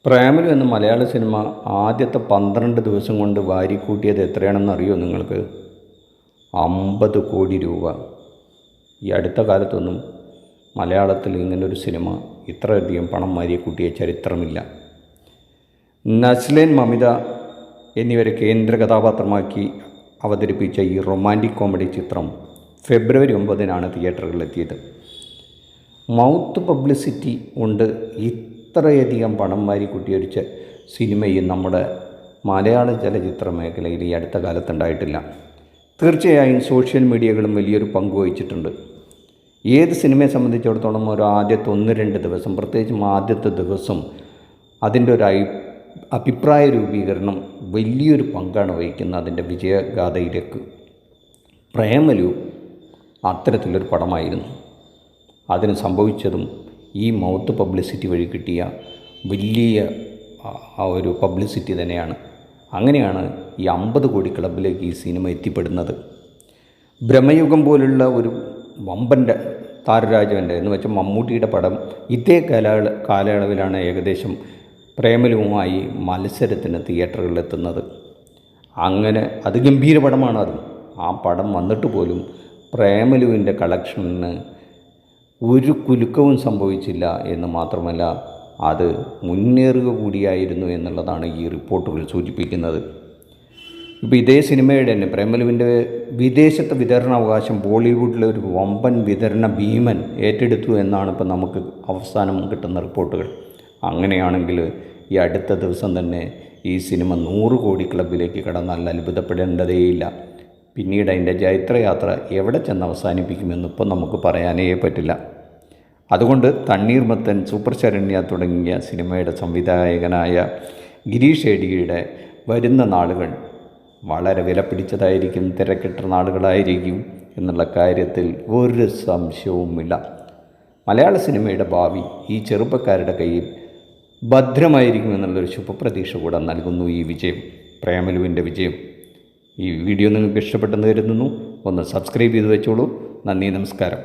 പ്രേമലു എന്ന മലയാള സിനിമ ആദ്യത്തെ 12 ദിവസം കൊണ്ട് വാരിക്കൂട്ടിയത് എത്രയാണെന്ന് അറിയോ നിങ്ങൾക്ക്? 50 കോടി രൂപ. ഈ അടുത്ത കാലത്തൊന്നും മലയാളത്തിൽ ഇങ്ങനൊരു സിനിമ ഇത്രയധികം പണം വാരിക്കൂട്ടിയ ചരിത്രമില്ല. നസ്ലിൻ, മമിത എന്നിവരെ കേന്ദ്ര കഥാപാത്രമാക്കി അവതരിപ്പിച്ച ഈ റൊമാൻറ്റിക് കോമഡി ചിത്രം ഫെബ്രുവരി 9-നാണ് തിയേറ്ററുകളിലെത്തിയത്. മൗത്ത് പബ്ലിസിറ്റി കൊണ്ട് ഇത്രയധികം പണം വാരിക്കൂട്ടിയൊരു സിനിമയും നമ്മുടെ മലയാള ചലച്ചിത്ര മേഖലയിൽ ഈ അടുത്ത കാലത്തുണ്ടായിട്ടില്ല. തീർച്ചയായും സോഷ്യൽ മീഡിയകളും വലിയൊരു പങ്ക് വഹിച്ചിട്ടുണ്ട്. ഏത് സിനിമയെ സംബന്ധിച്ചിടത്തോളം ഒരു ആദ്യത്തെ 1-2 ദിവസം, പ്രത്യേകിച്ചും ആദ്യത്തെ ദിവസം അതിൻ്റെ ഒരു അഭിപ്രായ രൂപീകരണം വലിയൊരു പങ്കാണ് വഹിക്കുന്നത് അതിൻ്റെ വിജയഗാഥയിലേക്ക്. പ്രേമലു അത്തരത്തിലൊരു പടമായിരുന്നു. അതിന് സംഭവിച്ചതും ഈ മൗത്ത് പബ്ലിസിറ്റി വഴി കിട്ടിയ വലിയ ഒരു പബ്ലിസിറ്റി തന്നെയാണ്. അങ്ങനെയാണ് ഈ 50 കോടി ക്ലബിലേക്ക് ഈ സിനിമ എത്തിപ്പെടുന്നത്. ബ്രഹ്മയുഗം പോലുള്ള ഒരു വമ്പൻ താരരാജവൻ്റെ എന്ന് വെച്ചാൽ മമ്മൂട്ടിയുടെ പടം ഇതേ കാലയളവിലാണ് ഏകദേശം പ്രേമലുവുമായി മത്സരത്തിന് തിയേറ്ററുകളിലെത്തുന്നത്. അങ്ങനെ അത് ഗംഭീര പടമാണ്. ആ പടം വന്നിട്ട് പോലും പ്രേമലുവിൻ്റെ കളക്ഷനിന് ഒരു കുലുക്കവും സംഭവിച്ചില്ല എന്ന് മാത്രമല്ല, അത് മുന്നേറുക കൂടിയായിരുന്നു എന്നുള്ളതാണ് ഈ റിപ്പോർട്ടുകൾ സൂചിപ്പിക്കുന്നത്. ഇപ്പോൾ ഇതേ സിനിമയുടെ തന്നെ പ്രേമലുവിൻ്റെ വിദേശത്തെ വിതരണാവകാശം ബോളിവുഡിലെ ഒരു വമ്പൻ വിതരണ ഭീമൻ ഏറ്റെടുത്തു എന്നാണ് ഇപ്പോൾ നമുക്ക് അവസാനം കിട്ടുന്ന റിപ്പോർട്ടുകൾ. അങ്ങനെയാണെങ്കിൽ ഈ അടുത്ത ദിവസം തന്നെ ഈ സിനിമ 100 കോടി ക്ലബിലേക്ക് കടന്നാൽ അത്ഭുതപ്പെടേണ്ടതേയില്ല. പിന്നീട് അതിൻ്റെ ജൈത്രയാത്ര എവിടെ ചെന്ന് അവസാനിപ്പിക്കുമെന്ന് ഇപ്പോൾ നമുക്ക് പറയാനേ പറ്റില്ല. അതുകൊണ്ട് തണ്ണീർമത്തൻ, സൂപ്പർ ശരണ്യ തുടങ്ങിയ സിനിമയുടെ സംവിധായകനായ ഗിരീഷ് ഏടിയുടെ വരുന്ന നാളുകൾ വളരെ വിലപിടിച്ചതായിരിക്കും, തിരക്കിട്ട നാളുകളായിരിക്കും എന്നുള്ള കാര്യത്തിൽ ഒരു സംശയവുമില്ല. മലയാള സിനിമയുടെ ഭാവി ഈ ചെറുപ്പക്കാരുടെ കയ്യിൽ ഭദ്രമായിരിക്കും എന്നുള്ളൊരു ശുഭപ്രതീക്ഷ കൂടെ നൽകുന്നു ഈ വിജയം, പ്രേമലുവിൻ്റെ വിജയം. ഈ വീഡിയോ നിങ്ങൾക്ക് ഇഷ്ടപ്പെട്ടെന്ന് കരുതുന്നു. ഒന്ന് സബ്സ്ക്രൈബ് ചെയ്ത് വെച്ചോളൂ. നന്ദി, നമസ്കാരം.